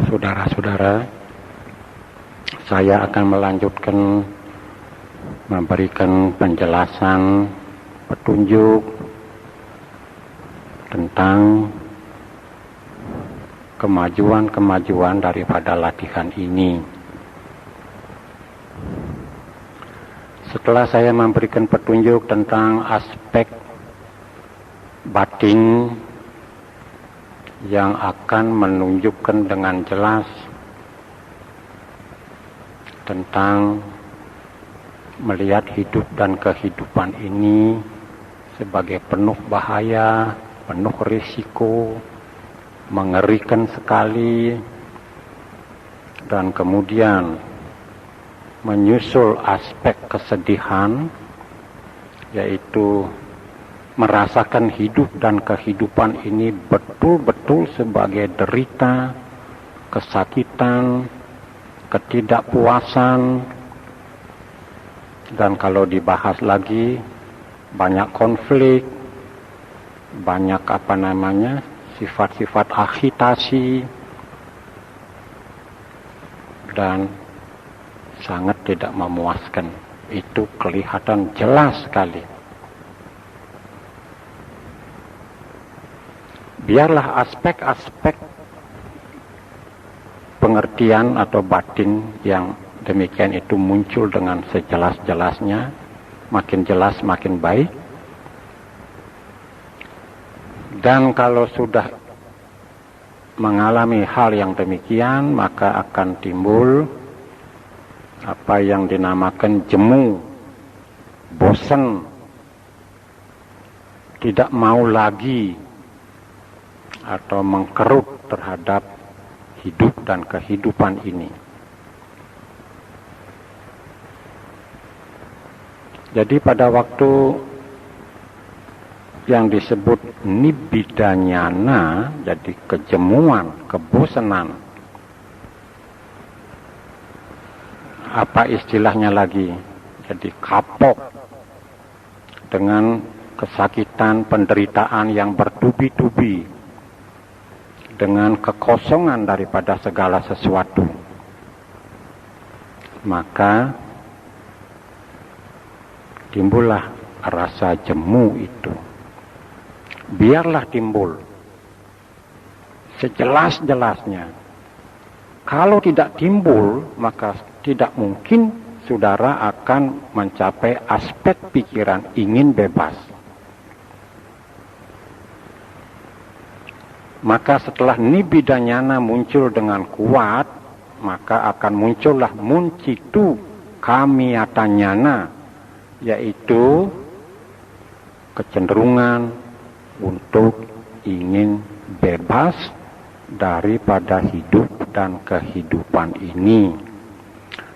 Saudara-saudara, saya akan melanjutkan memberikan penjelasan, petunjuk tentang kemajuan-kemajuan daripada latihan ini. Setelah saya memberikan petunjuk tentang aspek batin yang akan menunjukkan dengan jelas tentang melihat hidup dan kehidupan ini sebagai penuh bahaya, penuh risiko, mengerikan sekali, dan kemudian menyusul aspek kesedihan, yaitu merasakan hidup dan kehidupan ini betul-betul sebagai derita, kesakitan, ketidakpuasan, dan kalau dibahas lagi banyak konflik, banyak sifat-sifat agitasi, dan sangat tidak memuaskan. Itu kelihatan jelas sekali. Biarlah aspek-aspek pengertian atau batin yang demikian itu muncul dengan sejelas-jelasnya, makin jelas makin baik. Dan kalau sudah mengalami hal yang demikian, maka akan timbul apa yang dinamakan jemu, bosan, tidak mau lagi, atau mengkerut terhadap hidup dan kehidupan ini. Jadi pada waktu yang disebut nibbidanyana, jadi kejemuan, kebosanan, apa istilahnya lagi, jadi kapok dengan kesakitan, penderitaan yang bertubi-tubi, dengan kekosongan daripada segala sesuatu, maka timbullah rasa jemu itu. Biarlah timbul sejelas-jelasnya. Kalau tidak timbul, maka tidak mungkin saudara akan mencapai aspek pikiran ingin bebas. Maka setelah nibbidanyana muncul dengan kuat, maka akan muncullah muncitu kamiyatanyana, yaitu kecenderungan untuk ingin bebas daripada hidup dan kehidupan ini.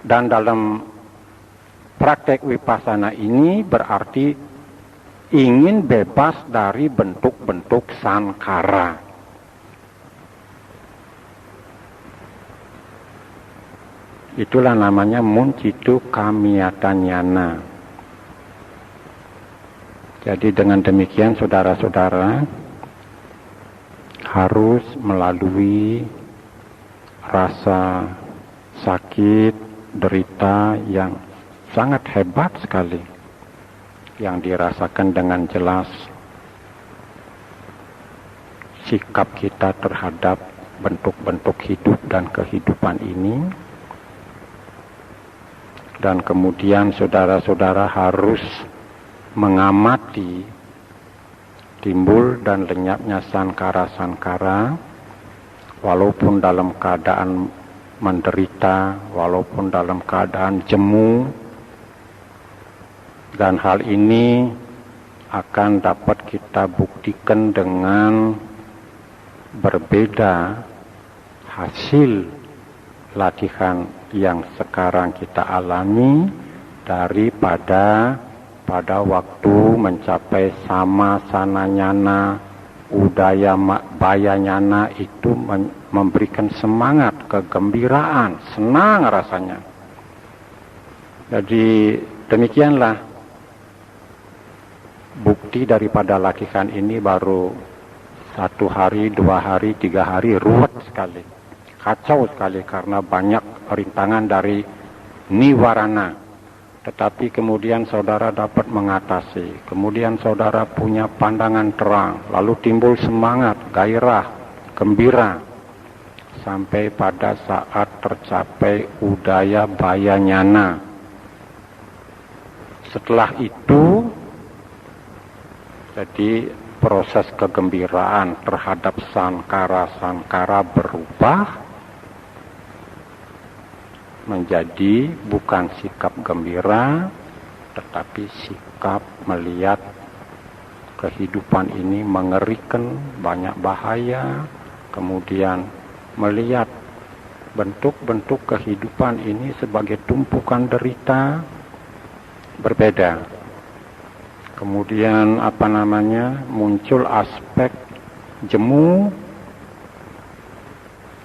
Dan dalam praktek vipassana ini berarti ingin bebas dari bentuk-bentuk sankara. Itulah namanya muncitu kamiyatanyana. Jadi dengan demikian saudara-saudara harus melalui rasa sakit, derita yang sangat hebat sekali, yang dirasakan dengan jelas sikap kita terhadap bentuk-bentuk hidup dan kehidupan ini. Dan kemudian saudara-saudara harus mengamati timbul dan lenyapnya sankara-sankara, walaupun dalam keadaan menderita, walaupun dalam keadaan jemu. Dan hal ini akan dapat kita buktikan dengan berbeda hasil latihan yang sekarang kita alami daripada pada waktu mencapai sama sananyana, udaya bayanyana, itu memberikan semangat, kegembiraan, senang rasanya. Jadi demikianlah bukti daripada latihan ini. Baru 1 hari, 2 hari, 3 hari ruwet sekali. kacau sekali karena banyak rintangan dari niwarana. Tetapi kemudian saudara dapat mengatasi. Kemudian saudara punya pandangan terang. Lalu timbul semangat, gairah, gembira. Sampai pada saat tercapai udaya baya nyana. Setelah itu, jadi proses kegembiraan terhadap sankara-sankara berubah menjadi bukan sikap gembira, tetapi sikap melihat kehidupan ini mengerikan, banyak bahaya, kemudian melihat bentuk-bentuk kehidupan ini sebagai tumpukan derita berbeda. Kemudian muncul aspek jemu.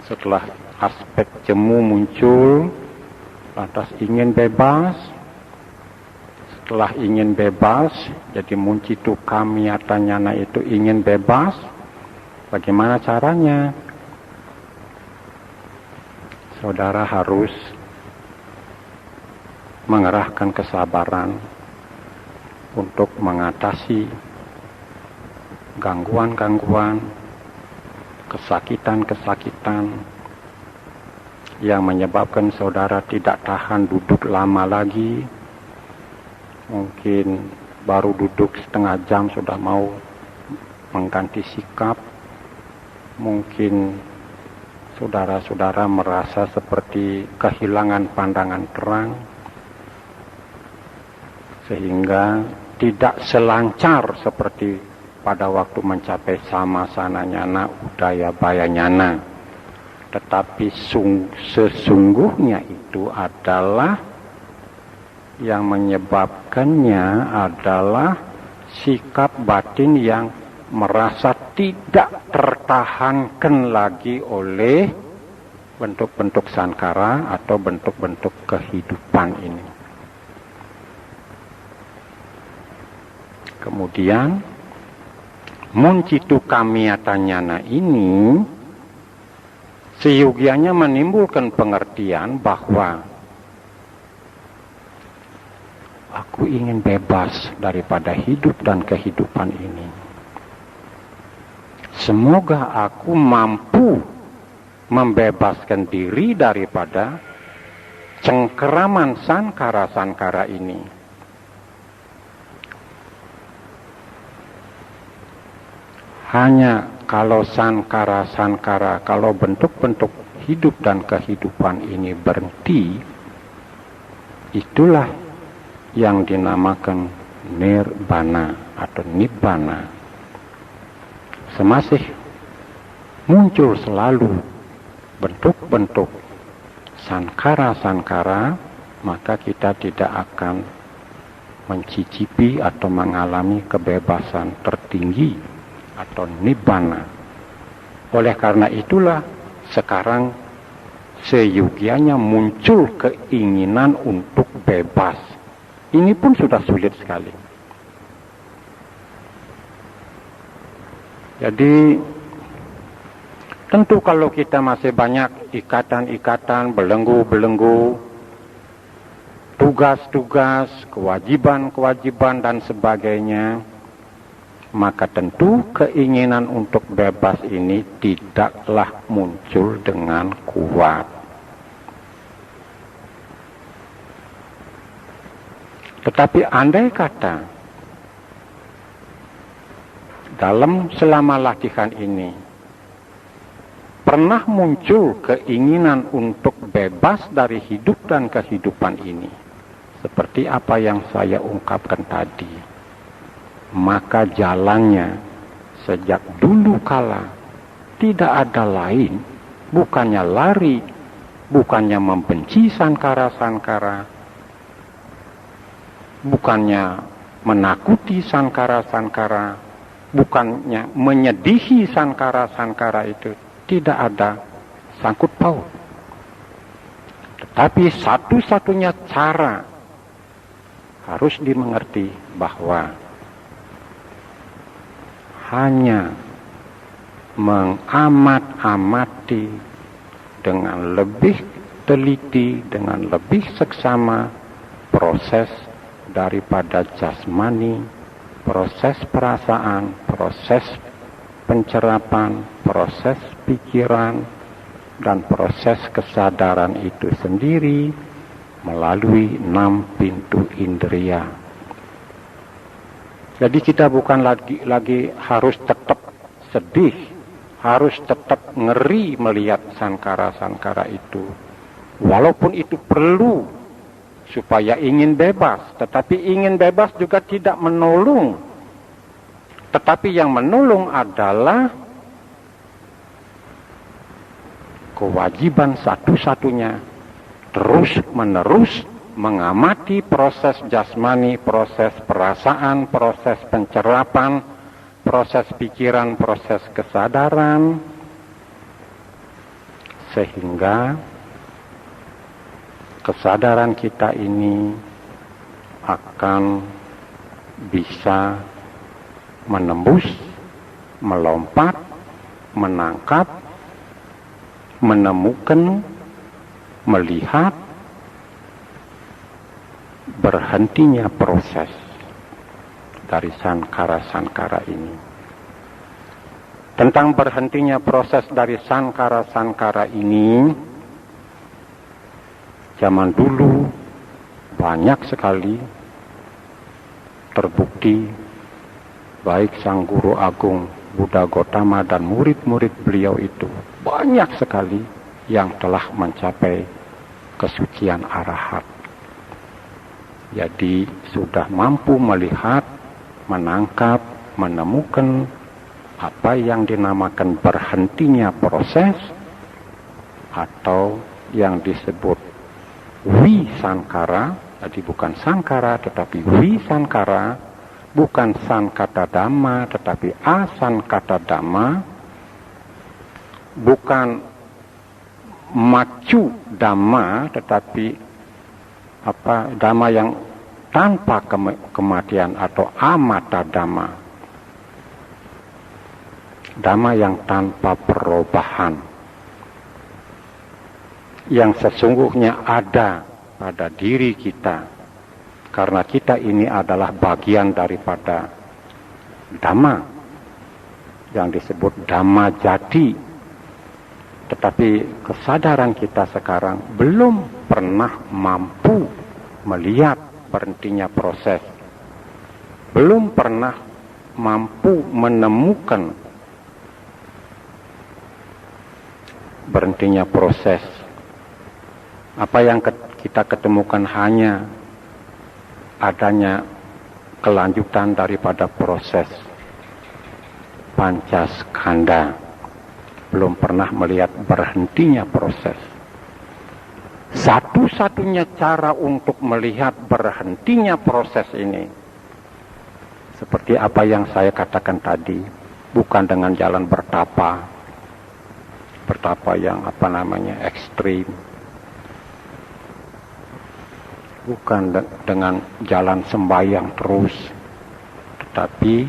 Setelah aspek jemu muncul, lantas ingin bebas. Setelah ingin bebas, jadi muncitu kamiyatanyana itu ingin bebas. Bagaimana caranya? Saudara harus mengerahkan kesabaran untuk mengatasi gangguan-gangguan, kesakitan-kesakitan yang menyebabkan saudara tidak tahan duduk lama lagi. Mungkin baru duduk setengah jam sudah mau mengganti sikap. Mungkin saudara-saudara merasa seperti kehilangan pandangan terang, sehingga tidak selancar seperti pada waktu mencapai sama-sana nyana udaya baya nyana. Tetapi sesungguhnya itu adalah yang menyebabkannya adalah sikap batin yang merasa tidak tertahankan lagi oleh bentuk-bentuk sankara atau bentuk-bentuk kehidupan ini. Kemudian muncitu kamiyatanyana ini seyogianya menimbulkan pengertian bahwa aku ingin bebas daripada hidup dan kehidupan ini. Semoga aku mampu membebaskan diri daripada cengkeraman sankara-sankara ini. Hanya kalau sankara-sankara, kalau bentuk-bentuk hidup dan kehidupan ini berhenti, itulah yang dinamakan nirvana atau nibbana. Semasih muncul selalu bentuk-bentuk sankara-sankara, maka kita tidak akan mencicipi atau mengalami kebebasan tertinggi atau nibbana. Oleh karena itulah sekarang seyogianya muncul keinginan untuk bebas. Ini pun sudah sulit sekali. Jadi tentu kalau kita masih banyak ikatan-ikatan, belenggu-belenggu, tugas-tugas, kewajiban-kewajiban dan sebagainya, maka tentu keinginan untuk bebas ini tidaklah muncul dengan kuat. Tetapi andai kata dalam selama latihan ini pernah muncul keinginan untuk bebas dari hidup dan kehidupan ini, seperti apa yang saya ungkapkan tadi, maka jalannya sejak dulu kala tidak ada lain, bukannya lari, bukannya membenci sankara-sankara, bukannya menakuti sankara-sankara, bukannya menyedihi sankara-sankara itu. Tidak ada sangkut paut. Tetapi satu-satunya cara harus dimengerti bahwa hanya mengamat-amati dengan lebih teliti, dengan lebih seksama proses daripada jasmani, proses perasaan, proses pencerapan, proses pikiran, dan proses kesadaran itu sendiri melalui 6 pintu indera. Jadi kita bukan lagi harus tetap sedih, harus tetap ngeri melihat sankara-sankara itu. Walaupun itu perlu supaya ingin bebas, tetapi ingin bebas juga tidak menolong. Tetapi yang menolong adalah kewajiban satu-satunya terus-menerus mengamati proses jasmani, proses perasaan, proses pencerapan, proses pikiran, proses kesadaran, sehingga kesadaran kita ini akan bisa menembus, melompat, menangkap, menemukan, melihat berhentinya proses dari sankara-sankara ini. Tentang berhentinya proses dari sankara-sankara ini, zaman dulu banyak sekali terbukti baik Sang Guru Agung Buddha Gautama dan murid-murid beliau itu banyak sekali yang telah mencapai kesucian arahat. Jadi sudah mampu melihat, menangkap, menemukan apa yang dinamakan berhentinya proses atau yang disebut wisankara. Jadi bukan sankara tetapi wisankara, bukan sankata dhamma tetapi asankata dhamma, bukan macu dhamma tetapi dhamma yang tanpa kematian atau amata dhamma, dhamma yang tanpa perubahan, yang sesungguhnya ada pada diri kita, karena kita ini adalah bagian daripada dhamma yang disebut dhamma jati. Tetapi kesadaran kita sekarang belum pernah mampu melihat berhentinya proses, belum pernah mampu menemukan berhentinya proses. Apa yang kita ketemukan hanya adanya kelanjutan daripada proses pancaskanda. Belum pernah melihat berhentinya proses. Satu-satunya cara untuk melihat berhentinya proses ini, seperti apa yang saya katakan tadi, bukan dengan jalan bertapa yang ekstrim, bukan dengan jalan sembahyang terus, tetapi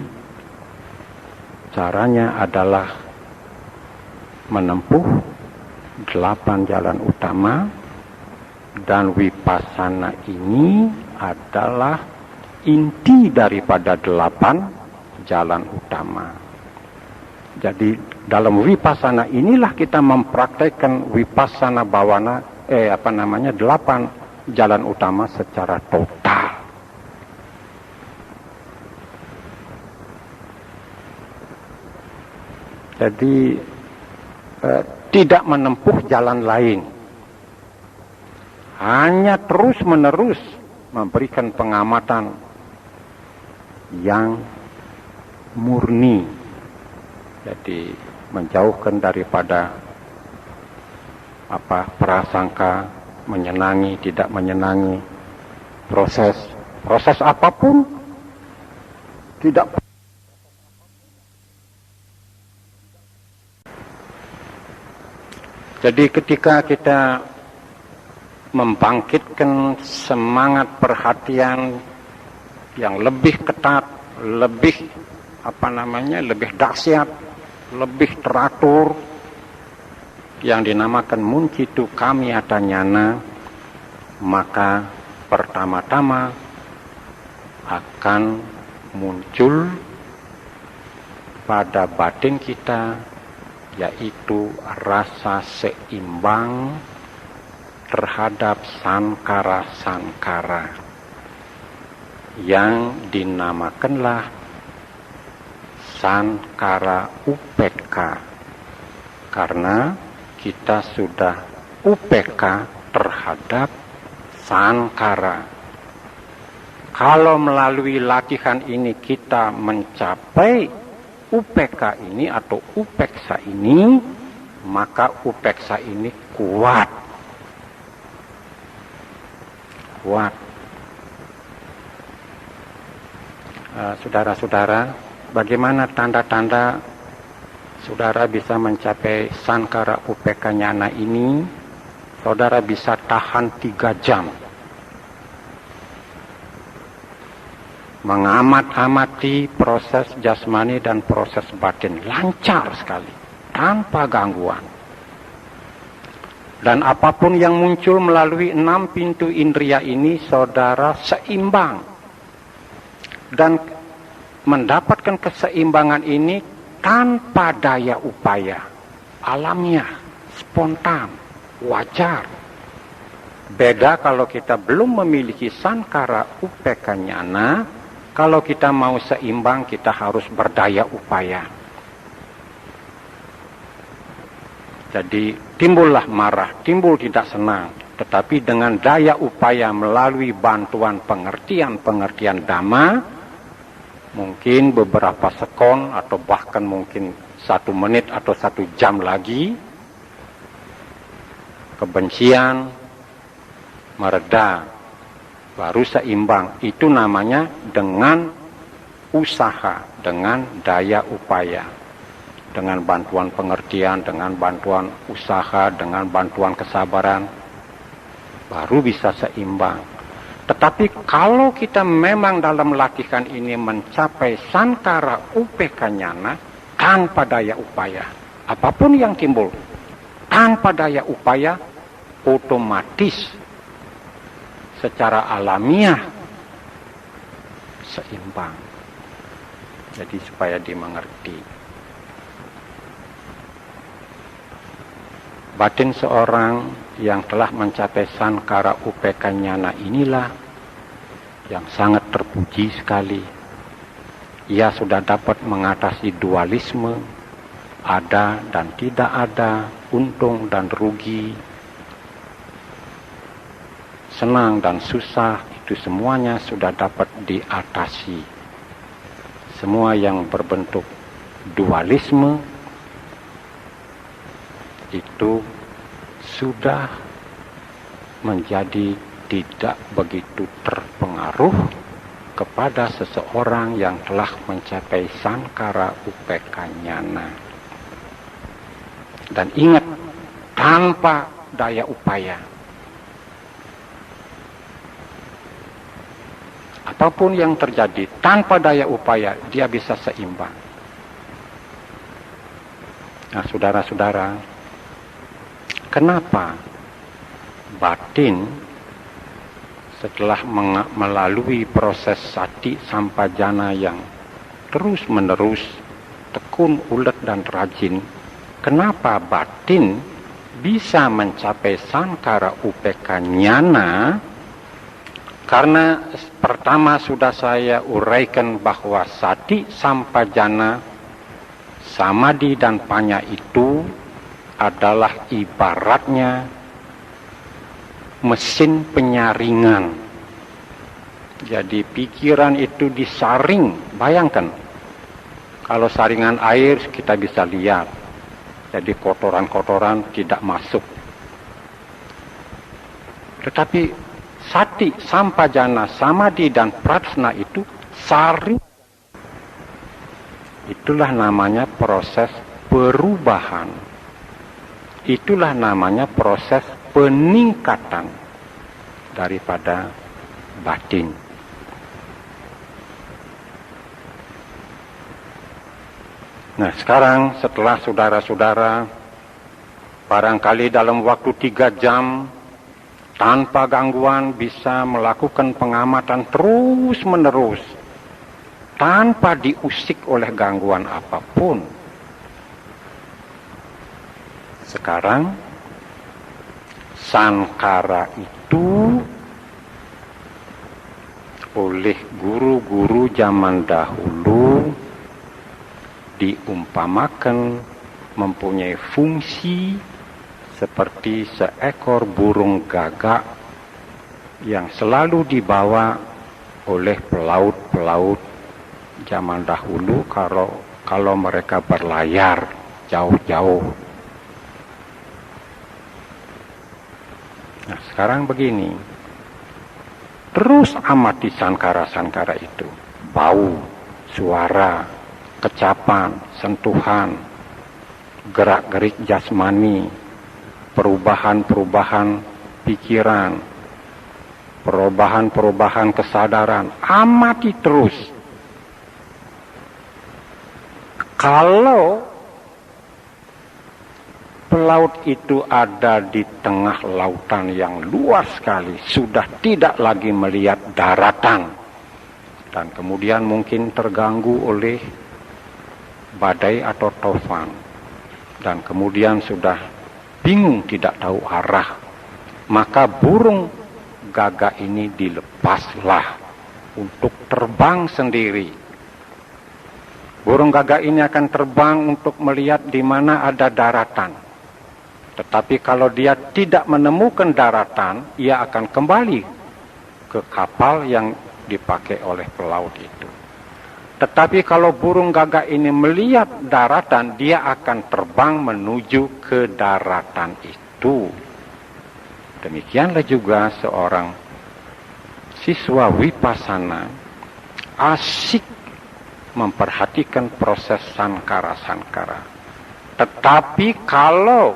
caranya adalah menempuh 8 jalan utama, dan vipassana ini adalah inti daripada 8 jalan utama. Jadi dalam vipassana inilah kita mempraktekkan vipassana bhavana 8 jalan utama secara total. Jadi tidak menempuh jalan lain, hanya terus-menerus memberikan pengamatan yang murni. Jadi menjauhkan daripada prasangka, menyenangi, tidak menyenangi, proses apapun tidak. Jadi ketika kita membangkitkan semangat perhatian yang lebih ketat, lebih lebih dahsyat, lebih teratur, yang dinamakan muncitu kamiyata nyana, maka pertama-tama akan muncul pada batin kita, yaitu rasa seimbang terhadap sankara-sankara yang dinamakanlah sankara UPK, karena kita sudah UPK terhadap sankara. Kalau melalui latihan ini kita mencapai UPK ini atau upeksa ini, maka upeksa ini kuat. Saudara-saudara, bagaimana tanda-tanda saudara bisa mencapai sankara UPK nyana ini? Saudara bisa tahan 3 jam mengamat-amati proses jasmani dan proses batin, lancar sekali, tanpa gangguan. Dan apapun yang muncul melalui 6 pintu indria ini, saudara seimbang. Dan mendapatkan keseimbangan ini tanpa daya upaya, alamiah, spontan, wajar. Beda kalau kita belum memiliki sankara UPK nyana, kalau kita mau seimbang kita harus berdaya upaya. Jadi timbullah marah, timbul tidak senang, tetapi dengan daya upaya melalui bantuan pengertian-pengertian Dhamma, mungkin beberapa sekon atau bahkan mungkin 1 menit atau 1 jam lagi, kebencian mereda, baru seimbang. Itu namanya dengan usaha, dengan daya upaya, dengan bantuan pengertian, dengan bantuan usaha, dengan bantuan kesabaran, baru bisa seimbang. Tetapi kalau kita memang dalam latihan ini mencapai sankara UPK nyana tanpa daya upaya, apapun yang timbul tanpa daya upaya, otomatis secara alamiah seimbang. Jadi supaya dimengerti, batin seorang yang telah mencapai sankara UPK nyana inilah yang sangat terpuji sekali. Ia sudah dapat mengatasi dualisme, ada dan tidak ada, untung dan rugi, senang dan susah, itu semuanya sudah dapat diatasi. Semua yang berbentuk dualisme itu sudah menjadi tidak begitu terpengaruh kepada seseorang yang telah mencapai sankara UPK nyana. Dan ingat, tanpa daya upaya, apapun yang terjadi tanpa daya upaya, dia bisa seimbang. Nah, saudara-saudara, kenapa batin setelah melalui proses sati sampajana yang terus-menerus, tekun, ulet, dan rajin, kenapa batin bisa mencapai sankara UPK nyana? Karena pertama sudah saya uraikan bahwa sati sampajana, samadhi dan panya itu adalah ibaratnya mesin penyaringan. Jadi pikiran itu disaring. Bayangkan, kalau saringan air kita bisa lihat, jadi kotoran-kotoran tidak masuk. Tetapi sati, sampajana, samadhi dan prajna itu saring. Itulah namanya proses perubahan. Itulah namanya proses peningkatan daripada batin. Nah, sekarang setelah saudara-saudara barangkali dalam waktu 3 jam, tanpa gangguan bisa melakukan pengamatan terus-menerus, tanpa diusik oleh gangguan apapun. Sekarang, sankara itu oleh guru-guru zaman dahulu diumpamakan mempunyai fungsi seperti seekor burung gagak yang selalu dibawa oleh pelaut-pelaut zaman dahulu kalau mereka berlayar jauh-jauh. Nah, sekarang begini, terus amati sankara-sankara itu, bau, suara, kecapan, sentuhan, gerak-gerik jasmani, perubahan-perubahan pikiran, perubahan-perubahan kesadaran. Amati terus. Kalau pelaut itu ada di tengah lautan yang luas sekali, sudah tidak lagi melihat daratan, dan kemudian mungkin terganggu oleh badai atau tofan, dan kemudian sudah bingung tidak tahu arah, maka burung gagak ini dilepaslah untuk terbang sendiri. Burung gagak ini akan terbang untuk melihat di mana ada daratan. Tetapi kalau dia tidak menemukan daratan, ia akan kembali ke kapal yang dipakai oleh pelaut itu. Tetapi kalau burung gagak ini melihat daratan, dia akan terbang menuju ke daratan itu. Demikianlah juga seorang siswa Vipassana asik memperhatikan proses sankara-sankara. Tetapi kalau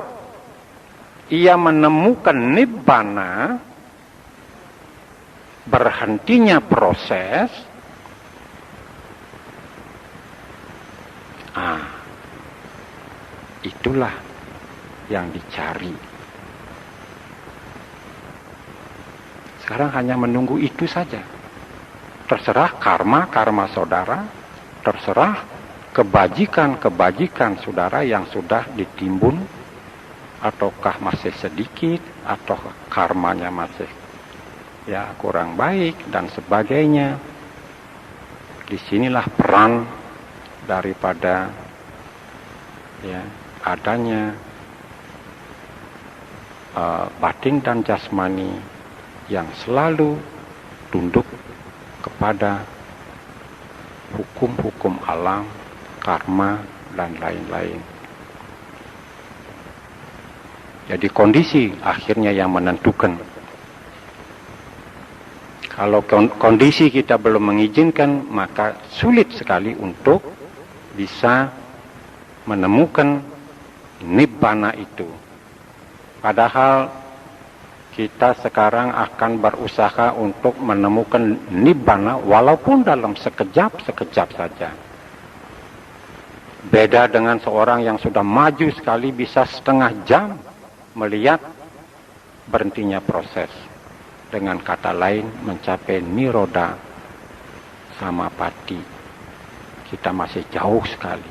ia menemukan nibbana, berhentinya proses, itulah yang dicari. Sekarang hanya menunggu itu saja. Terserah karma saudara, terserah kebajikan saudara yang sudah ditimbun, ataukah masih sedikit, atau karmanya masih kurang baik, dan sebagainya. Disinilah peran daripada adanya batin dan jasmani yang selalu tunduk kepada hukum-hukum alam, karma, dan lain-lain. Jadi kondisi akhirnya yang menentukan. Kalau kondisi kita belum mengizinkan, maka sulit sekali untuk bisa menemukan nibbana itu. Padahal kita sekarang akan berusaha untuk menemukan nibbana walaupun dalam sekejap saja. Beda dengan seorang yang sudah maju sekali bisa setengah jam melihat berhentinya proses. Dengan kata lain, mencapai niroda samapati. Kita masih jauh sekali.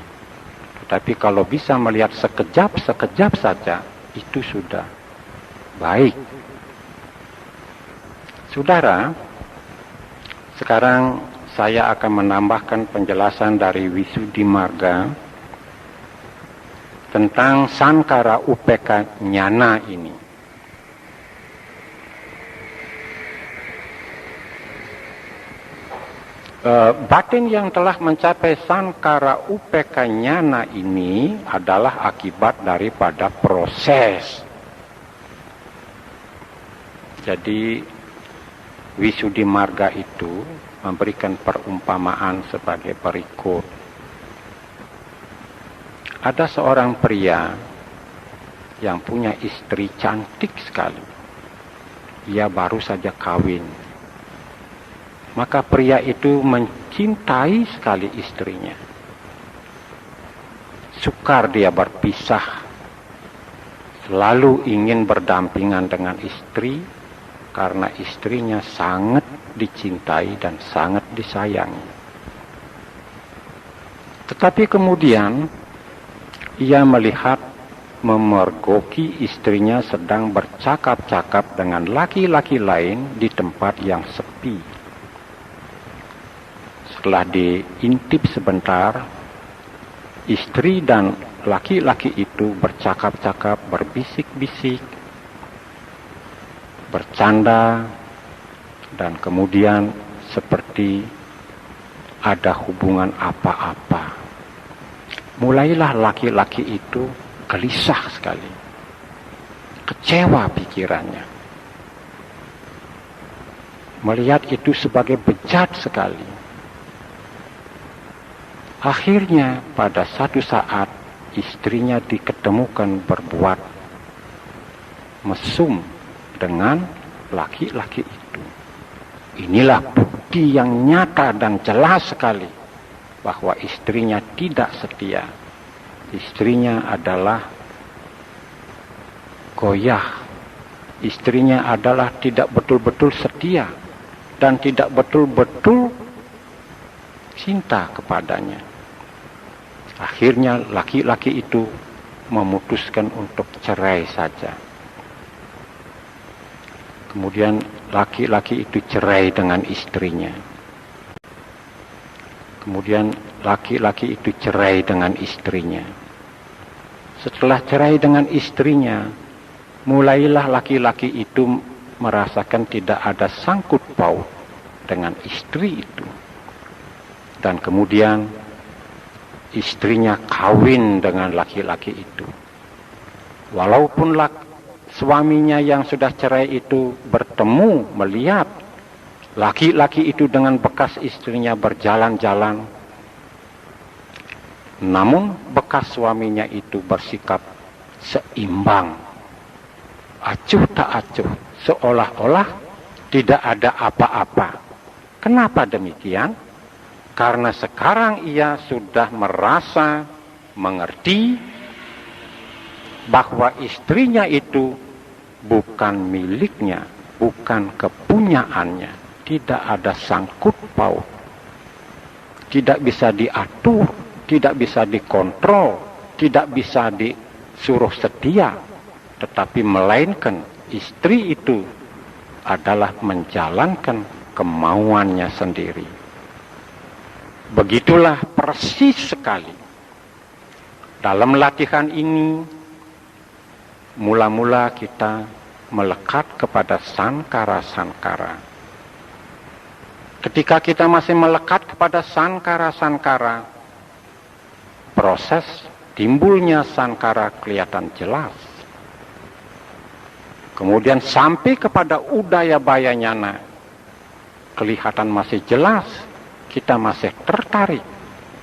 Tetapi kalau bisa melihat sekejap saja, itu sudah baik. Saudara, sekarang saya akan menambahkan penjelasan dari Visuddhimagga tentang sankara upeka nyana ini. Batin yang telah mencapai sankara upeka nyana ini adalah akibat daripada proses. Jadi Visuddhimagga itu memberikan perumpamaan sebagai berikut. Ada seorang pria yang punya istri cantik sekali. Ia baru saja kawin. Maka pria itu mencintai sekali istrinya. Sukar dia berpisah selalu ingin berdampingan dengan istri karena istrinya sangat dicintai dan sangat disayangi. Tetapi kemudian ia melihat memergoki istrinya sedang bercakap-cakap dengan laki-laki lain di tempat yang sepi. Setelah diintip sebentar, istri dan laki-laki itu bercakap-cakap, berbisik-bisik, bercanda, dan kemudian seperti ada hubungan apa-apa. Mulailah laki-laki itu gelisah sekali, kecewa pikirannya, melihat itu sebagai bejat sekali. Akhirnya pada satu saat istrinya diketemukan berbuat mesum dengan laki-laki itu. Inilah bukti yang nyata dan jelas sekali bahwa istrinya tidak setia. Istrinya adalah goyah. Istrinya adalah tidak betul-betul setia dan tidak betul-betul cinta kepadanya. Akhirnya laki-laki itu memutuskan untuk cerai saja. Kemudian laki-laki itu cerai dengan istrinya. Kemudian laki-laki itu cerai dengan istrinya. Setelah cerai dengan istrinya, mulailah laki-laki itu merasakan tidak ada sangkut paut dengan istri itu. Dan kemudian istrinya kawin dengan laki-laki itu. Walaupun suaminya yang sudah cerai itu bertemu, melihat laki-laki itu dengan bekas istrinya berjalan-jalan, namun bekas suaminya itu bersikap seimbang, acuh tak acuh, seolah-olah tidak ada apa-apa. Kenapa demikian? Karena sekarang ia sudah merasa mengerti bahwa istrinya itu bukan miliknya, bukan kepunyaannya, tidak ada sangkut paut, tidak bisa diatur, tidak bisa dikontrol, tidak bisa disuruh setia, tetapi melainkan istri itu adalah menjalankan kemauannya sendiri. Begitulah persis sekali. Dalam latihan ini, mula-mula kita melekat kepada sankara-sankara. Ketika kita masih melekat kepada sankara-sankara, proses timbulnya sankara kelihatan jelas. Kemudian sampai kepada udaya bayanyana, kelihatan masih jelas, kita masih tertarik,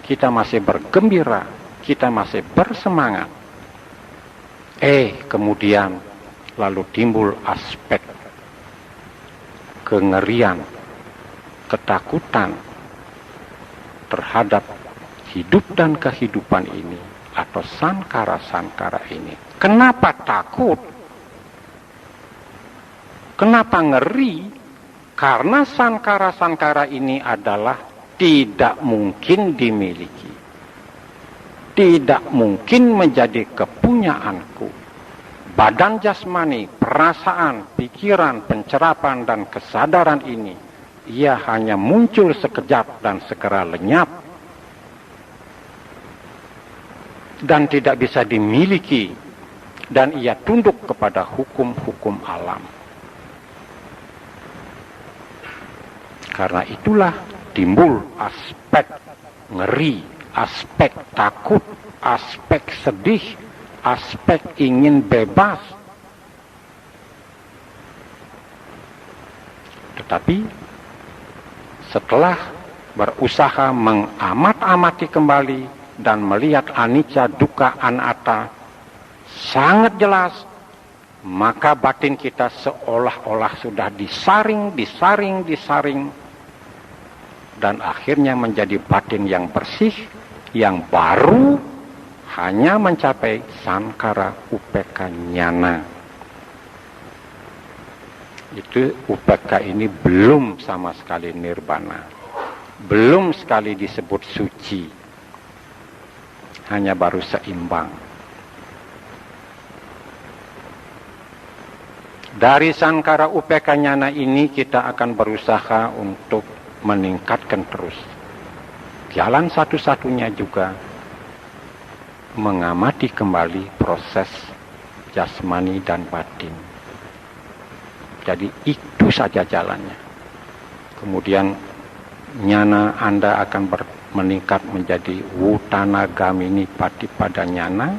kita masih bergembira, kita masih bersemangat. Kemudian lalu timbul aspek kengerian, ketakutan terhadap hidup dan kehidupan ini atau sankara-sankara ini. Kenapa takut? Kenapa ngeri? Karena sankara-sankara ini adalah tidak mungkin dimiliki. Tidak mungkin menjadi kepunyaanku. Badan jasmani, perasaan, pikiran, pencerapan, dan kesadaran ini, ia hanya muncul sekejap dan segera lenyap. Dan tidak bisa dimiliki, dan ia tunduk kepada hukum-hukum alam. Karena itulah timbul aspek ngeri, aspek takut, aspek sedih, aspek ingin bebas. Tetapi setelah berusaha mengamat-amati kembali dan melihat anicca, dukkha, anatta sangat jelas, maka batin kita seolah-olah sudah disaring, dan akhirnya menjadi batin yang bersih, yang baru, hanya mencapai sankara upeka nyana. Itu upeka ini belum sama sekali nirvana, belum sekali disebut suci, hanya baru seimbang. Dari sankara upeka nyana ini kita akan berusaha untuk meningkatkan terus. Jalan satu-satunya juga mengamati kembali proses jasmani dan batin. Jadi itu saja jalannya. Kemudian nyana Anda akan meningkat menjadi wutanagamini patipada nyana,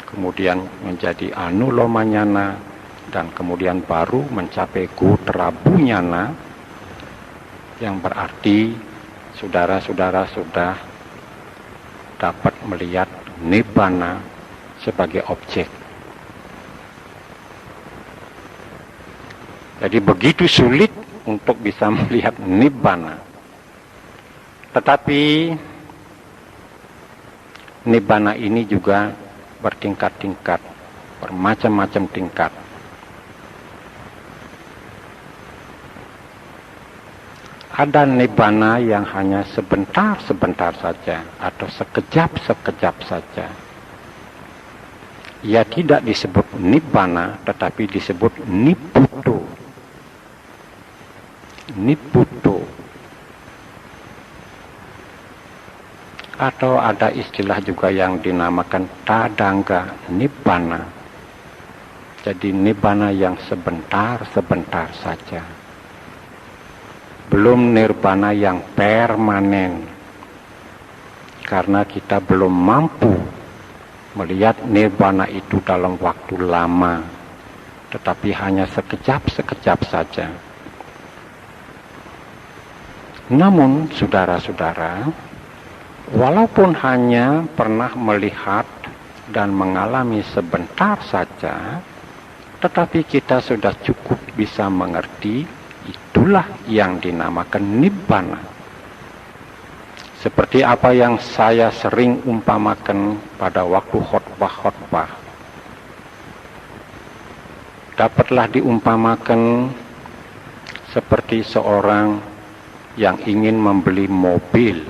kemudian menjadi anuloma nyana, dan kemudian baru mencapai gutrabu nyana, yang berarti saudara-saudara sudah dapat melihat nibbana sebagai objek. Jadi begitu sulit untuk bisa melihat nibbana. Tetapi nibbana ini juga bertingkat-tingkat, bermacam-macam tingkat. Ada nibbana yang hanya sebentar-sebentar saja atau sekejap-sekejap saja. Ia tidak disebut nibbana tetapi disebut nibbutto. Nibbutto. Atau ada istilah juga yang dinamakan tadangga nibbana. Jadi nibbana yang sebentar-sebentar saja. Belum nirvana yang permanen, karena kita belum mampu melihat nirvana itu dalam waktu lama, tetapi hanya sekejap-sekejap saja. Namun saudara-saudara, walaupun hanya pernah melihat dan mengalami sebentar saja, tetapi kita sudah cukup bisa mengerti. Itulah yang dinamakan nibbana. Seperti apa yang saya sering umpamakan pada waktu khotbah-khotbah. Dapatlah diumpamakan seperti seorang yang ingin membeli mobil.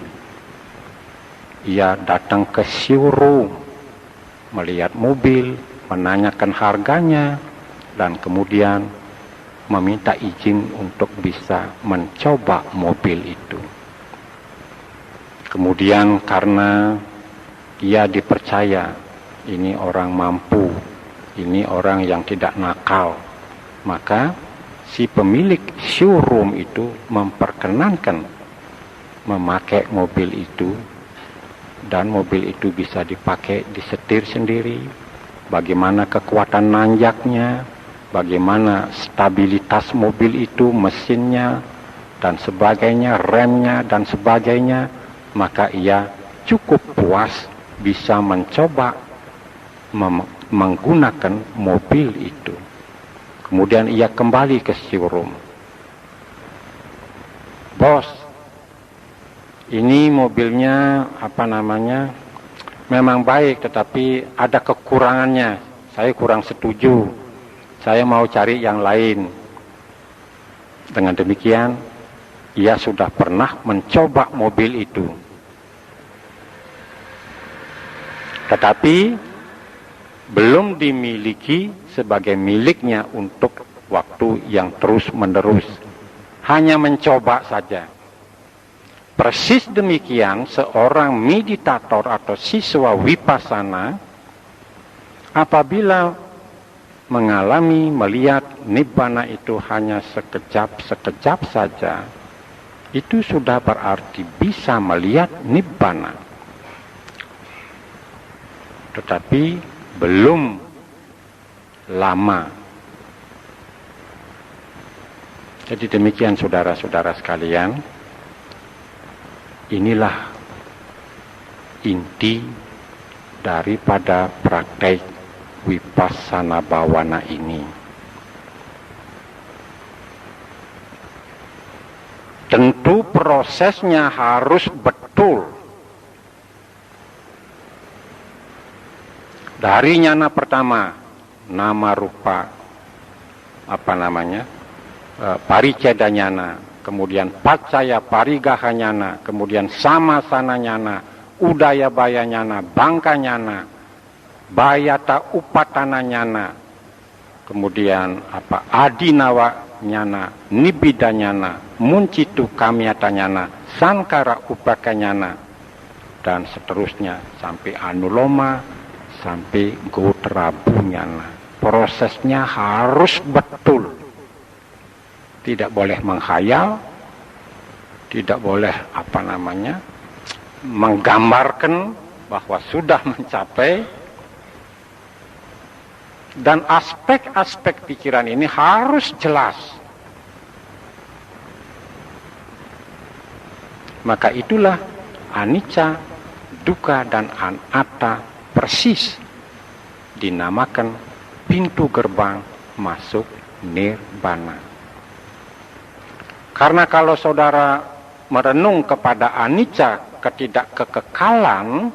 Ia datang ke showroom, melihat mobil, menanyakan harganya, dan kemudian meminta izin untuk bisa mencoba mobil itu. Kemudian karena ia dipercaya, ini orang mampu, ini orang yang tidak nakal, maka si pemilik showroom itu memperkenankan memakai mobil itu, dan mobil itu bisa dipakai, disetir sendiri, bagaimana kekuatan nanjaknya, bagaimana stabilitas mobil itu, mesinnya, dan sebagainya, remnya, dan sebagainya, maka ia cukup puas bisa mencoba menggunakan mobil itu. Kemudian ia kembali ke showroom. Bos, ini mobilnya memang baik, tetapi ada kekurangannya. Saya kurang setuju. Saya mau cari yang lain. Dengan demikian, ia sudah pernah mencoba mobil itu. Tetapi belum dimiliki sebagai miliknya untuk waktu yang terus-menerus. Hanya mencoba saja. Persis demikian seorang meditator atau siswa vipassana apabila melihat nibbana itu hanya sekejap-sekejap saja, itu sudah berarti bisa melihat nibbana. Tetapi belum lama. Jadi demikian saudara-saudara sekalian, inilah inti daripada praktek Vipassana Bhavana ini. Tentu prosesnya harus betul. Dari nyana pertama, nama rupa, pariceda nyana, kemudian pacaya parigaha nyana, kemudian samasana nyana, udaya baya nyana, bangka nyana, bayata upatana nyana, kemudian adinawa nyana, nibida nyana, muncitu kamyata nyana, sankara upaka nyana, dan seterusnya sampai anuloma, sampai gotrabu nyana. Prosesnya harus betul, tidak boleh menghayal, tidak boleh menggambarkan bahwa sudah mencapai. Dan aspek-aspek pikiran ini harus jelas. Maka itulah anicca, dukkha, dan anatta persis dinamakan pintu gerbang masuk nirvana. Karena kalau saudara merenung kepada anicca, ketidakkekekalan,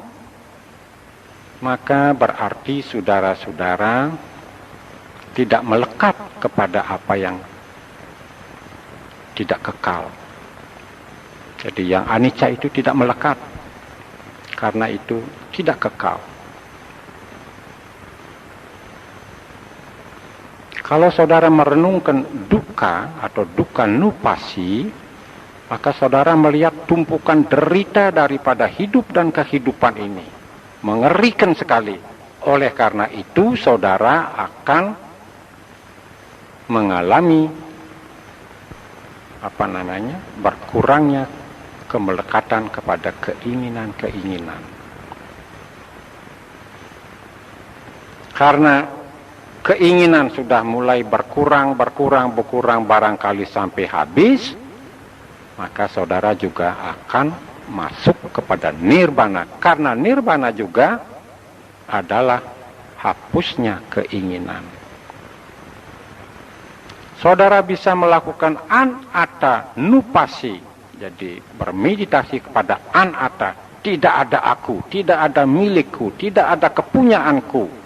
maka berarti saudara-saudara tidak melekat kepada apa yang tidak kekal. Jadi yang anicca itu tidak melekat, karena itu tidak kekal. Kalau saudara merenungkan dukkha atau dukkha nupasi, maka saudara melihat tumpukan derita daripada hidup dan kehidupan ini. Mengerikan sekali. Oleh karena itu saudara akan mengalami berkurangnya kemelekatan kepada keinginan-keinginan. Karena keinginan sudah mulai berkurang barangkali sampai habis, maka saudara juga akan masuk kepada nirvana. Karena nirvana juga adalah hapusnya keinginan. Saudara bisa melakukan anatta nupasi, jadi bermeditasi kepada anatta, tidak ada aku, tidak ada milikku, tidak ada kepunyaanku.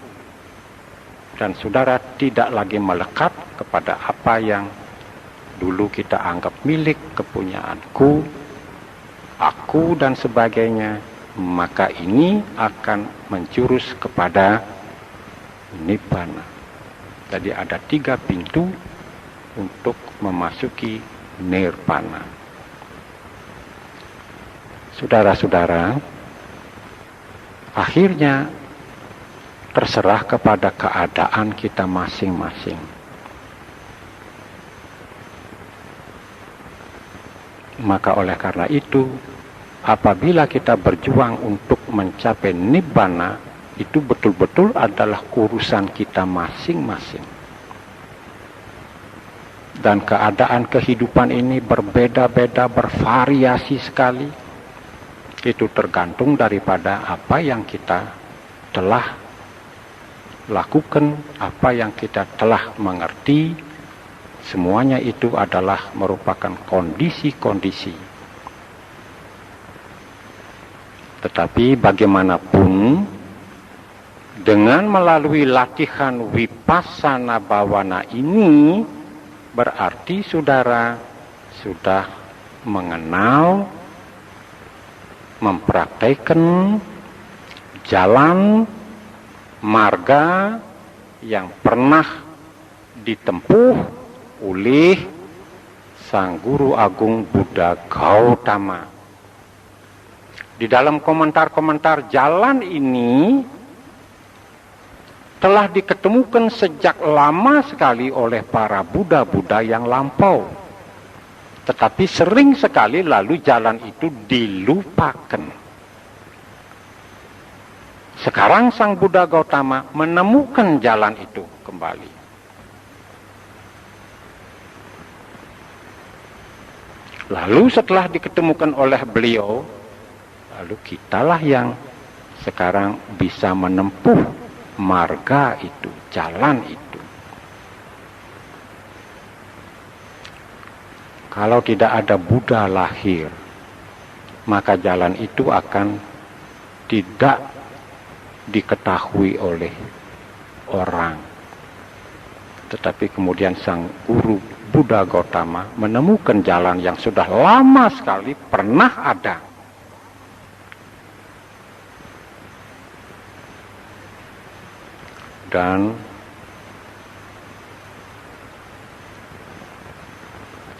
Dan saudara tidak lagi melekat kepada apa yang dulu kita anggap milik, kepunyaanku, aku dan sebagainya. Maka ini akan menjurus kepada nibbana. Jadi ada 3 pintu untuk memasuki nirvana. Saudara-saudara, akhirnya terserah kepada keadaan kita masing-masing. Maka oleh karena itu, apabila kita berjuang untuk mencapai nibbana, itu betul-betul adalah urusan kita masing-masing. Dan keadaan kehidupan ini berbeda-beda, bervariasi sekali. Itu tergantung daripada apa yang kita telah lakukan, apa yang kita telah mengerti. Semuanya itu adalah merupakan kondisi-kondisi. Tetapi bagaimanapun, dengan melalui latihan vipassana bhavana ini, berarti saudara sudah mengenal, mempraktekkan jalan marga yang pernah ditempuh oleh Sang Guru Agung Buddha Gautama. Di dalam komentar-komentar jalan ini telah diketemukan sejak lama sekali oleh para Buddha-Buddha yang lampau. Tetapi sering sekali lalu jalan itu dilupakan. Sekarang Sang Buddha Gautama menemukan jalan itu kembali. Lalu setelah diketemukan oleh beliau, lalu kitalah yang sekarang bisa menempuh marga itu, jalan itu. Kalau tidak ada Buddha lahir, maka jalan itu akan tidak diketahui oleh orang. Tetapi kemudian sang guru Buddha Gautama menemukan jalan yang sudah lama sekali pernah ada. Dan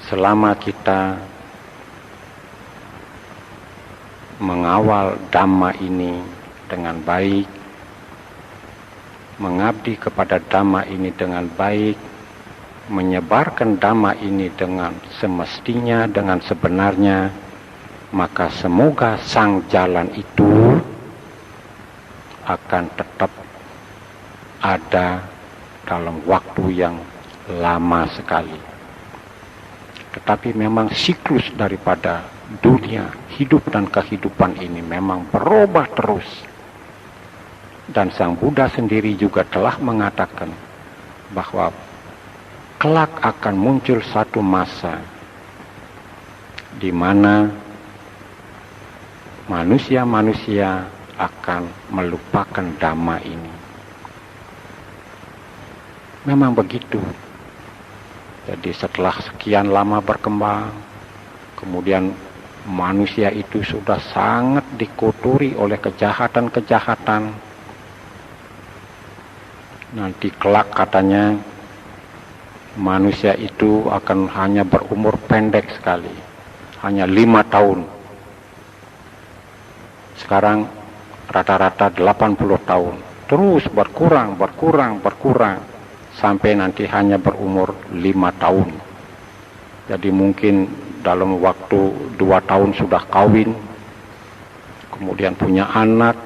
selama kita mengawal Dhamma ini dengan baik, mengabdi kepada Dhamma ini dengan baik, menyebarkan Dhamma ini dengan semestinya, dengan sebenarnya, maka semoga sang jalan itu akan tetap ada dalam waktu yang lama sekali. Tetapi memang siklus daripada dunia, hidup dan kehidupan ini memang berubah terus. Dan Sang Buddha sendiri juga telah mengatakan bahwa kelak akan muncul satu masa di mana manusia-manusia akan melupakan Dhamma ini. Memang begitu. Jadi setelah sekian lama berkembang, kemudian manusia itu sudah sangat dikotori oleh kejahatan-kejahatan. Nanti kelak katanya manusia itu akan hanya berumur pendek sekali, hanya 5 tahun. Sekarang rata-rata 80 tahun, terus berkurang, sampai nanti hanya berumur 5 tahun. Jadi mungkin dalam waktu 2 tahun sudah kawin, kemudian punya anak,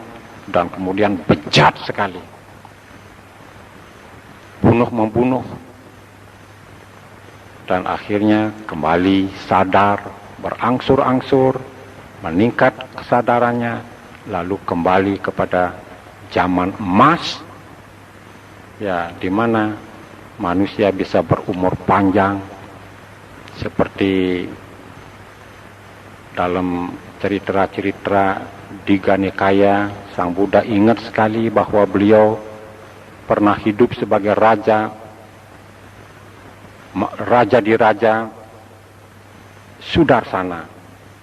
dan kemudian bejat sekali, membunuh, dan akhirnya kembali sadar, berangsur-angsur, meningkat kesadarannya, lalu kembali kepada zaman emas, ya, di mana manusia bisa berumur panjang, seperti dalam cerita-cerita Digha Nikaya, Sang Buddha ingat sekali bahwa beliau pernah hidup sebagai raja di Raja Sudarsana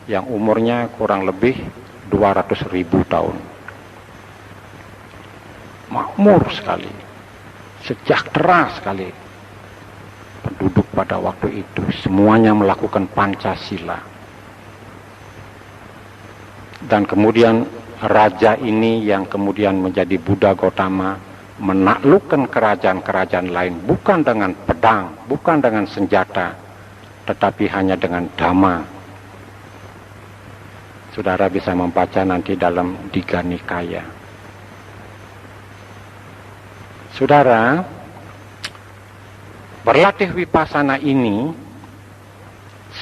yang umurnya kurang lebih 200.000 tahun. Makmur sekali, sejahtera sekali penduduk pada waktu itu, semuanya melakukan Pancasila. Dan kemudian raja ini yang kemudian menjadi Buddha Gautama menaklukkan kerajaan-kerajaan lain bukan dengan pedang, bukan dengan senjata, tetapi hanya dengan Dhamma. Saudara bisa membaca nanti dalam Digha Nikaya. Saudara, berlatih Vipassana ini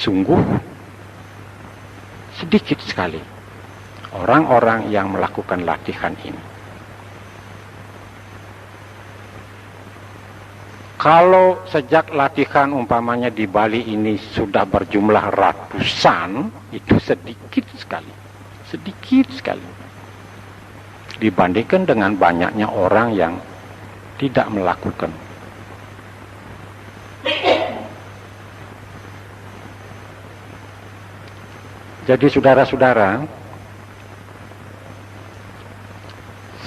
sungguh sedikit sekali orang-orang yang melakukan latihan ini. Kalau sejak latihan umpamanya di Bali ini sudah berjumlah ratusan, itu sedikit sekali dibandingkan dengan banyaknya orang yang tidak melakukan. Jadi saudara-saudara,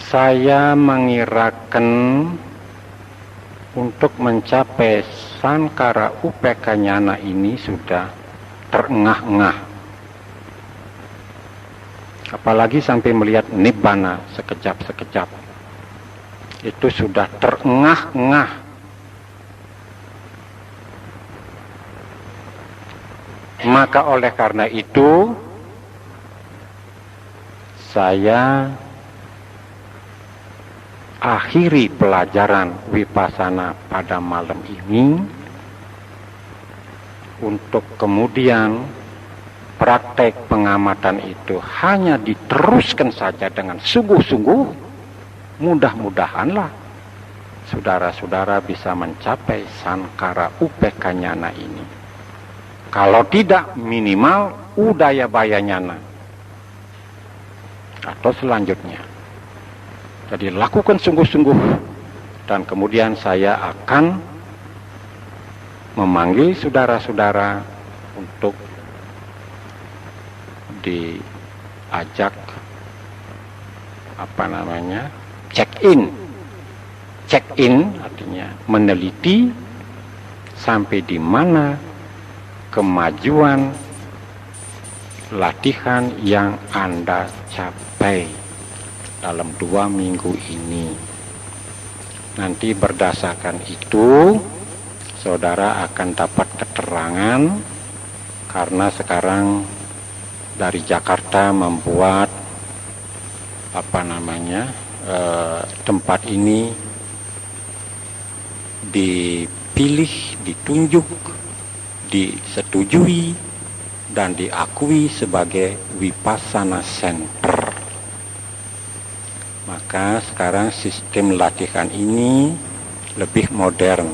saya mengirakan untuk mencapai Sankara Upeka Nyana ini sudah terengah-engah. Apalagi sampai melihat Nibbana sekejap-sekejap. Itu sudah terengah-engah. Maka oleh karena itu, saya akhiri pelajaran Vipassana pada malam ini untuk kemudian praktek pengamatan itu hanya diteruskan saja dengan sungguh-sungguh. Mudah-mudahanlah saudara-saudara bisa mencapai Sankara Upeka Nyana ini. Kalau tidak, minimal Udayabaya Nyana atau selanjutnya. Jadi lakukan sungguh-sungguh, dan kemudian saya akan memanggil saudara-saudara untuk diajak check-in. Check-in artinya meneliti sampai di mana kemajuan latihan yang Anda capai dalam 2 minggu ini. Nanti berdasarkan itu, saudara akan dapat keterangan, karena sekarang dari Jakarta membuat tempat ini dipilih, ditunjuk, disetujui, dan diakui sebagai Vipassana Center. Maka sekarang sistem latihan ini lebih modern,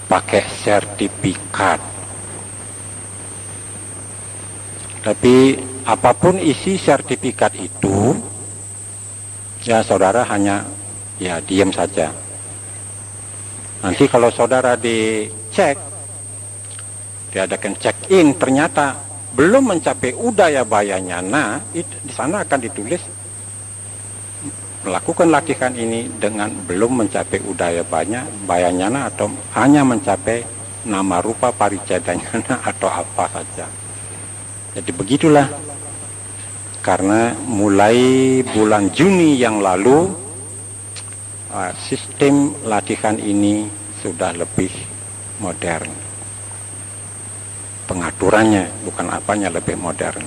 pakai sertifikat. Tapi apapun isi sertifikat itu, ya saudara hanya diam saja. Nanti kalau saudara dicek, diadakan check-in, ternyata belum mencapai Udayabaya Nyana, di sana akan ditulis melakukan latihan ini dengan belum mencapai Udayabaya Nyana, atau hanya mencapai nama rupa Paricaya Nyana atau apa saja. Jadi begitulah, karena mulai bulan Juni yang lalu sistem latihan ini sudah lebih modern. Pengaturannya, bukan apanya, lebih modern.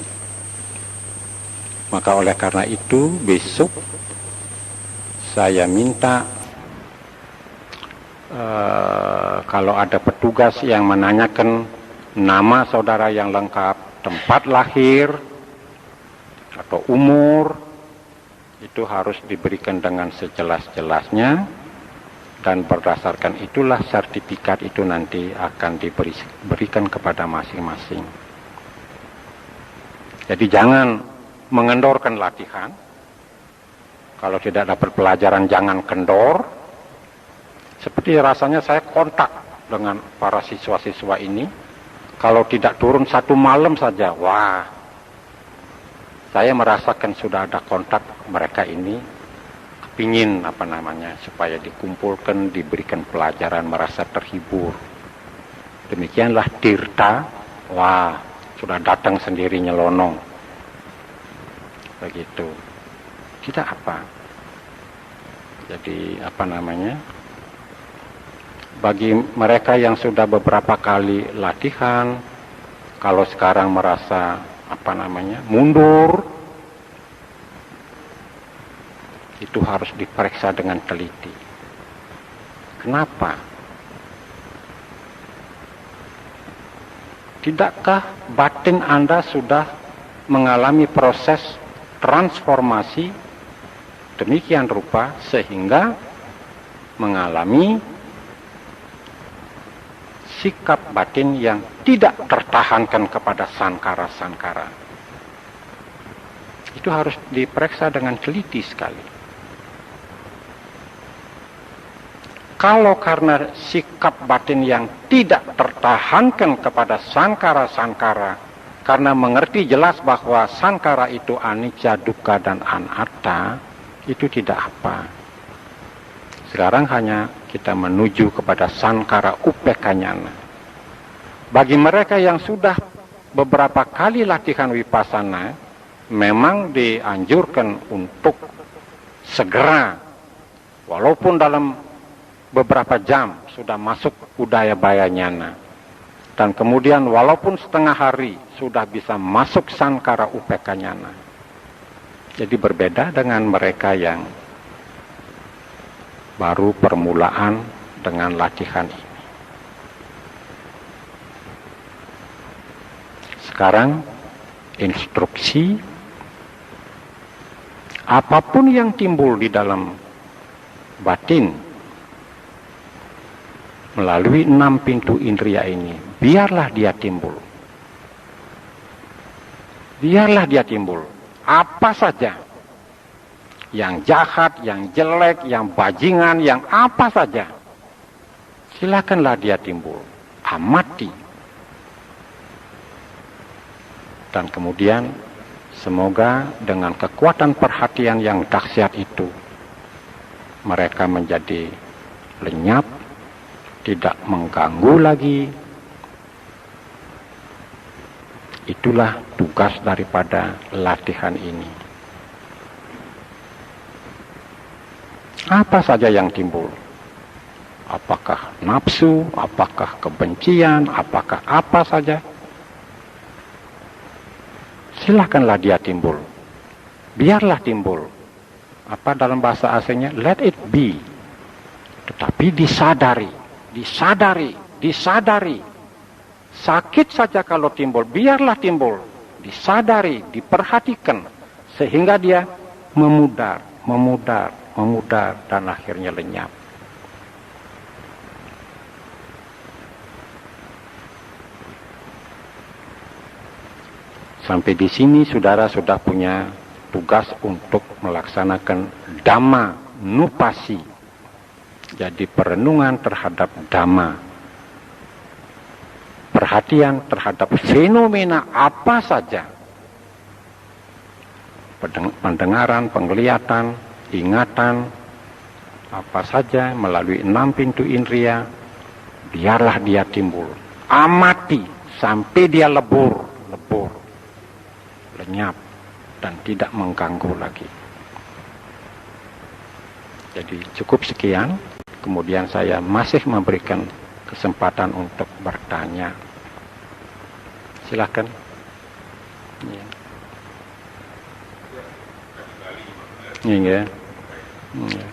Maka oleh karena itu besok saya minta kalau ada petugas yang menanyakan nama saudara yang lengkap, tempat lahir atau umur, itu harus diberikan dengan sejelas-jelasnya, dan berdasarkan itulah sertifikat itu nanti akan diberikan kepada masing-masing. Jadi jangan mengendorkan latihan. Kalau tidak dapat pelajaran jangan kendor. Seperti rasanya saya kontak dengan para siswa-siswa ini. Kalau tidak turun 1 malam saja, wah, saya merasakan sudah ada kontak mereka ini. Kepingin supaya dikumpulkan, diberikan pelajaran, merasa terhibur. Demikianlah Tirta, wah, sudah datang sendiri nyelonong. Begitu. Kita apa? Jadi bagi mereka yang sudah beberapa kali latihan, kalau sekarang merasa mundur, itu harus diperiksa dengan teliti. Kenapa? Tidakkah batin Anda sudah mengalami proses transformasi demikian rupa sehingga mengalami sikap batin yang tidak tertahankan kepada sankara-sankara? Itu harus diperiksa dengan teliti sekali. Kalau karena sikap batin yang tidak tertahankan kepada sankara-sankara, karena mengerti jelas bahwa sankara itu anicca, dukkha, dan anatta, itu tidak apa. Sekarang hanya kita menuju kepada sankara upekkha nyana. Bagi mereka yang sudah beberapa kali latihan vipassana, memang dianjurkan untuk segera, walaupun dalam beberapa jam sudah masuk Udayabaya Nyana, dan kemudian walaupun setengah hari sudah bisa masuk sankara upekkha nyana. Jadi berbeda dengan mereka yang baru permulaan dengan latihan ini. Sekarang instruksi, apapun yang timbul di dalam batin melalui 6 pintu indria ini, biarlah dia timbul. Biarlah dia timbul. Apa saja. yang jahat, yang jelek, yang bajingan, yang apa saja. Silakanlah dia timbul, amati. Dan kemudian semoga dengan kekuatan perhatian yang dahsyat itu, mereka menjadi lenyap, tidak mengganggu lagi. Itulah tugas daripada latihan ini. Apa saja yang timbul, apakah nafsu, apakah kebencian, apakah apa saja, silakanlah dia timbul, biarlah timbul. Apa dalam bahasa asingnya, let it be. Tetapi disadari, disadari, disadari. Sakit saja kalau timbul, biarlah timbul, disadari, diperhatikan, sehingga dia memudar, memudar, memudar, dan akhirnya lenyap. Sampai di sini saudara sudah punya tugas untuk melaksanakan Dhamma Nupasi. Jadi perenungan terhadap Dhamma. Perhatian terhadap fenomena apa saja. Pendengaran, penglihatan, ingatan, apa saja melalui 6 pintu indria, biarlah dia timbul. Amati sampai dia lebur, lenyap, dan tidak mengganggu lagi. Jadi cukup sekian, kemudian saya masih memberikan kesempatan untuk bertanya. Silakan. Ya. Iya. Ya.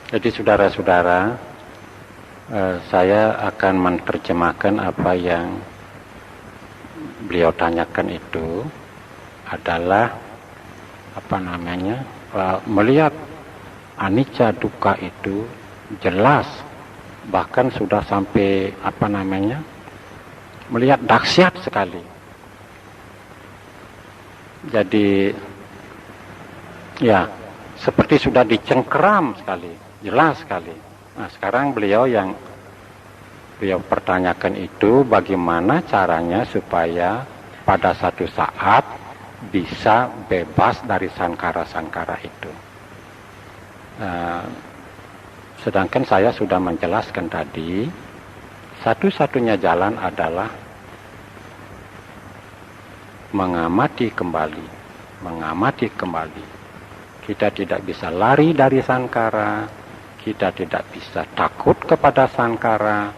Jadi saudara-saudara, saya akan menerjemahkan apa yang beliau tanyakan itu adalah melihat anicca dukkha itu jelas, bahkan sudah sampai melihat dahsyat sekali. Jadi ya seperti sudah dicengkeram sekali, jelas sekali. Nah, sekarang beliau pertanyakan itu bagaimana caranya supaya pada satu saat bisa bebas dari sankara-sankara itu. Sedangkan saya sudah menjelaskan tadi, satu-satunya jalan adalah mengamati kembali. Kita tidak bisa lari dari sankara, kita tidak bisa takut kepada sankara,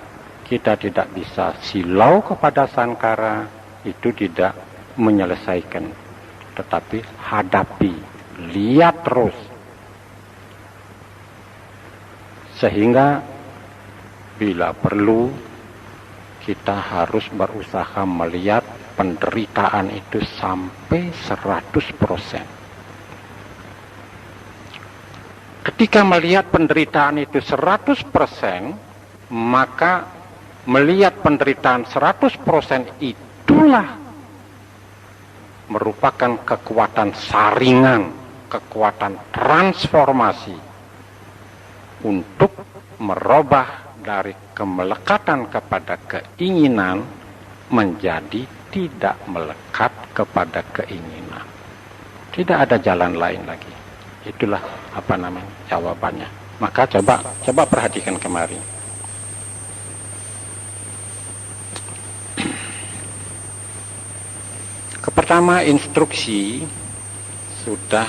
kita tidak bisa silau kepada sankara, itu tidak menyelesaikan. Tetapi hadapi, lihat terus. Sehingga bila perlu kita harus berusaha melihat penderitaan itu sampai 100%. Ketika melihat penderitaan itu 100%, maka melihat penderitaan 100% itulah merupakan kekuatan saringan, kekuatan transformasi untuk merubah dari kemelekatan kepada keinginan menjadi tidak melekat kepada keinginan. Tidak ada jalan lain lagi. Itulah jawabannya. Maka coba perhatikan kemari. Pertama, instruksi sudah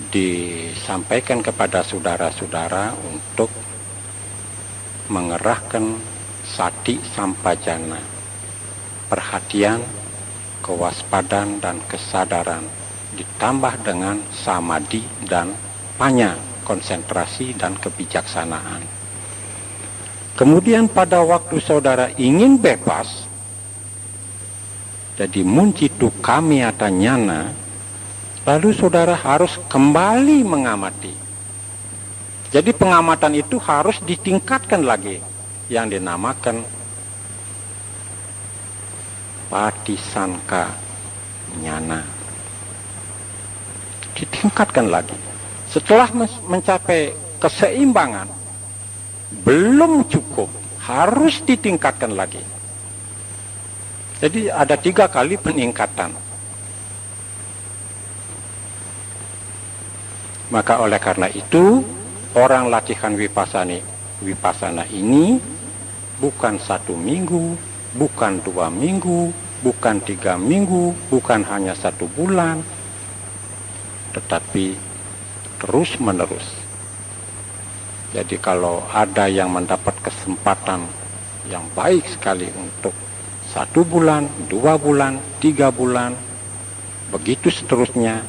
disampaikan kepada saudara-saudara untuk mengerahkan sati sampajana, perhatian, kewaspadaan dan kesadaran, ditambah dengan samadhi dan panya, konsentrasi dan kebijaksanaan. Kemudian pada waktu saudara ingin bebas, jadi muncitu kami atanyana, lalu saudara harus kembali mengamati. Jadi pengamatan itu harus ditingkatkan lagi, yang dinamakan patisanka nyana. Ditingkatkan lagi. Setelah mencapai keseimbangan, belum cukup, harus ditingkatkan lagi. Jadi ada 3 kali peningkatan. Maka oleh karena itu, orang latihan vipassana ini bukan 1 minggu, bukan 2 minggu, bukan 3 minggu, bukan hanya 1 bulan, tetapi terus menerus. Jadi kalau ada yang mendapat kesempatan yang baik sekali untuk 1 bulan, 2 bulan, 3 bulan, begitu seterusnya.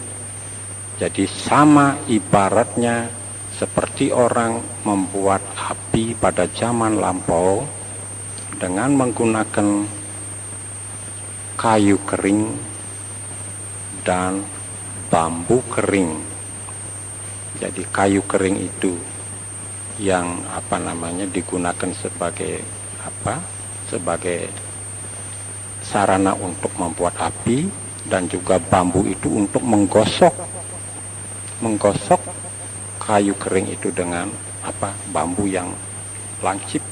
Jadi sama ibaratnya seperti orang membuat api pada zaman lampau dengan menggunakan kayu kering dan bambu kering. Jadi kayu kering itu yang digunakan sebagai sarana untuk membuat api, dan juga bambu itu untuk menggosok kayu kering itu dengan bambu yang lancip.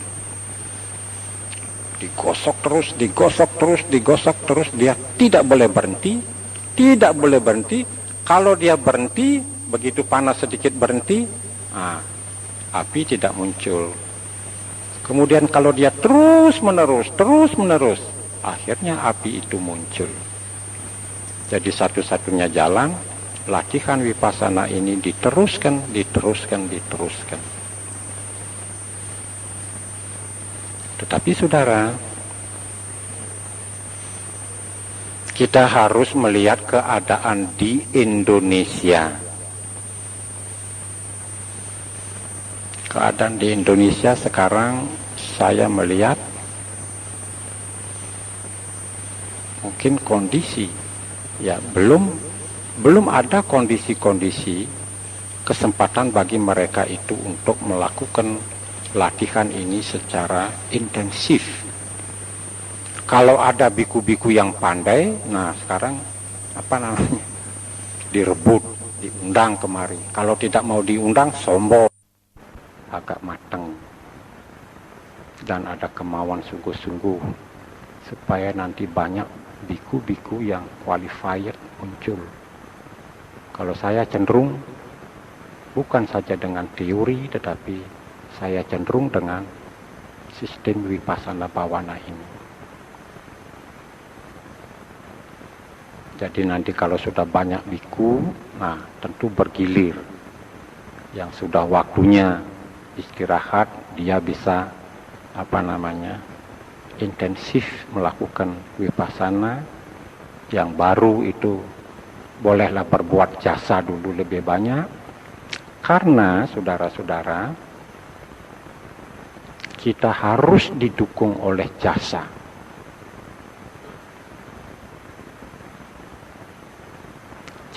Digosok terus, dia tidak boleh berhenti. Kalau dia berhenti, begitu panas sedikit berhenti, api tidak muncul. Kemudian kalau dia terus menerus, akhirnya api itu muncul. Jadi satu-satunya jalan latihan vipassana ini diteruskan. Tetapi saudara, kita harus melihat keadaan di Indonesia. Keadaan di Indonesia sekarang saya melihat mungkin kondisi belum belum ada kondisi-kondisi kesempatan bagi mereka itu untuk melakukan latihan ini secara intensif. Kalau ada biku-biku yang pandai, nah sekarang direbut, diundang kemari. Kalau tidak mau diundang, sombong, agak mateng, dan ada kemauan sungguh-sungguh supaya nanti banyak biku-biku yang qualified muncul. Kalau saya cenderung bukan saja dengan teori, tetapi saya cenderung dengan sistem Vipassana Bhavana ini. Jadi nanti kalau sudah banyak biku, nah tentu bergilir. Yang sudah waktunya istirahat, dia bisa intensif melakukan Vipassana. Yang baru itu bolehlah berbuat jasa dulu lebih banyak. Karena saudara-saudara, kita harus didukung oleh jasa.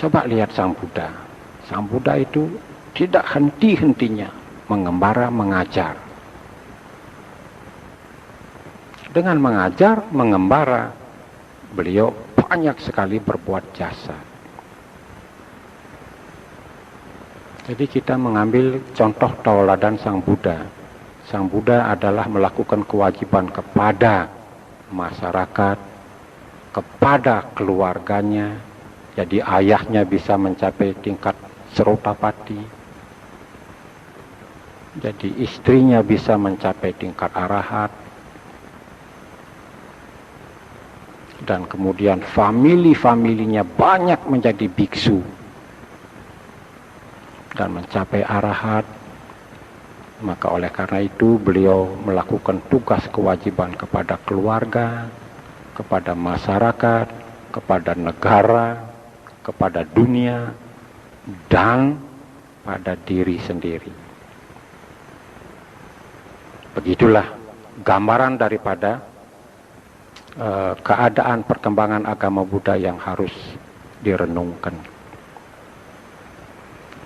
Coba lihat Sang Buddha. Sang Buddha itu tidak henti-hentinya mengembara, mengajar. Dengan mengajar, mengembara, beliau banyak sekali berbuat jasa. Jadi kita mengambil contoh tauladan Sang Buddha. Sang Buddha adalah melakukan kewajiban kepada masyarakat, kepada keluarganya. Jadi ayahnya bisa mencapai tingkat Serotapati. Jadi istrinya bisa mencapai tingkat arahat. Dan kemudian famili-familinya banyak menjadi biksu. Dan mencapai arahat. Maka oleh karena itu beliau melakukan tugas kewajiban kepada keluarga, kepada masyarakat, kepada negara, kepada dunia, dan pada diri sendiri. Begitulah gambaran daripada keadaan perkembangan agama Buddha yang harus direnungkan.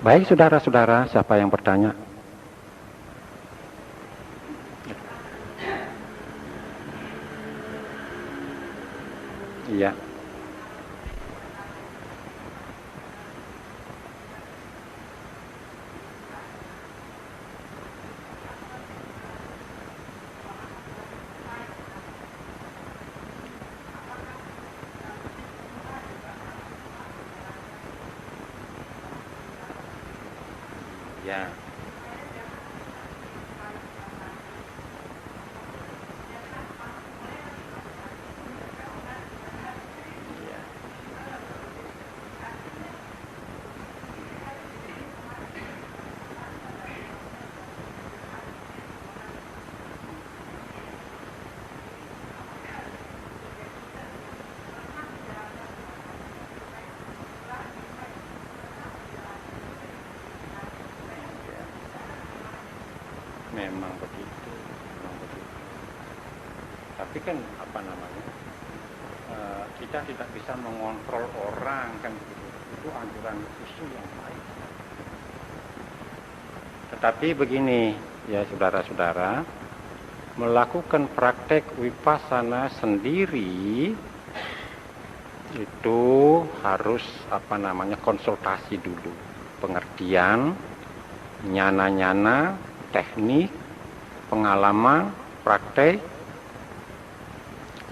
Baik saudara-saudara, siapa yang bertanya? Iya. Ya. Memang begitu. Tapi kan kita tidak bisa mengontrol orang kan begitu. Itu anjuran khusus yang baik. Tetapi begini ya saudara-saudara, melakukan praktek Vipassana sendiri itu harus konsultasi dulu, pengertian, nyana-nyana, teknik, pengalaman, praktek,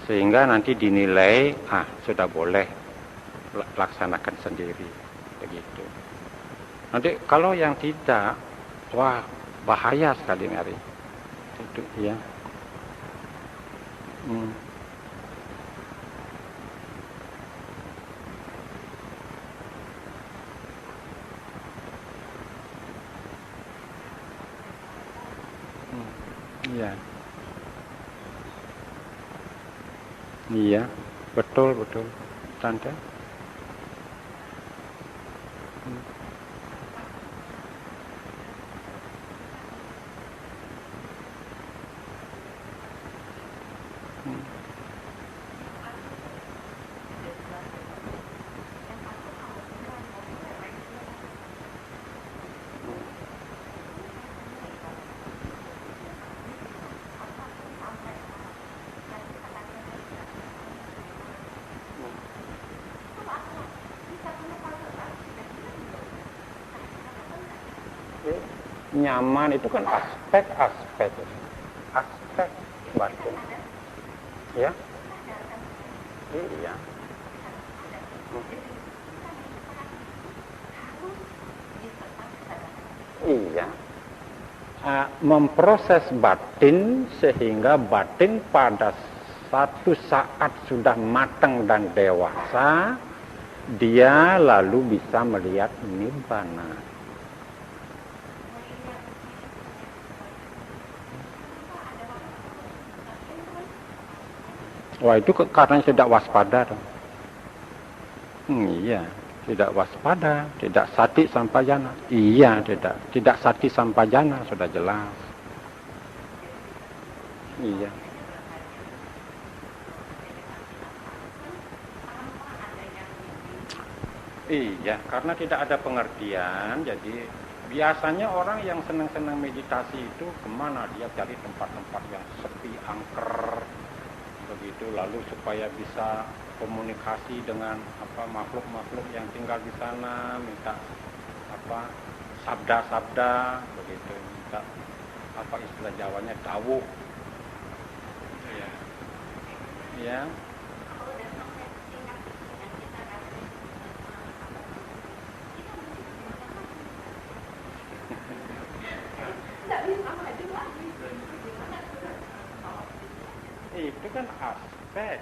sehingga nanti dinilai sudah boleh laksanakan sendiri, begitu. Nanti kalau yang tidak, wah bahaya sekali Mary, itu ya. Iya. Iya, betul Tante. nyaman itu kan aspek batin. Ya? Iya. Iya. Memproses batin sehingga batin pada satu saat sudah matang dan dewasa, dia lalu bisa melihat nibbana. Wah, itu karena tidak waspada. Iya, tidak waspada, tidak sati sampajana. Iya, tidak sati sampajana, sudah jelas. Iya. Iya, karena tidak ada pengertian, jadi biasanya orang yang senang-senang meditasi itu kemana dia cari tempat-tempat yang sepi, angker, begitu, lalu supaya bisa komunikasi dengan makhluk-makhluk yang tinggal di sana, minta sabda-sabda, begitu, minta istilah Jawanya dawuh, ya, ya. Itu kan aspek.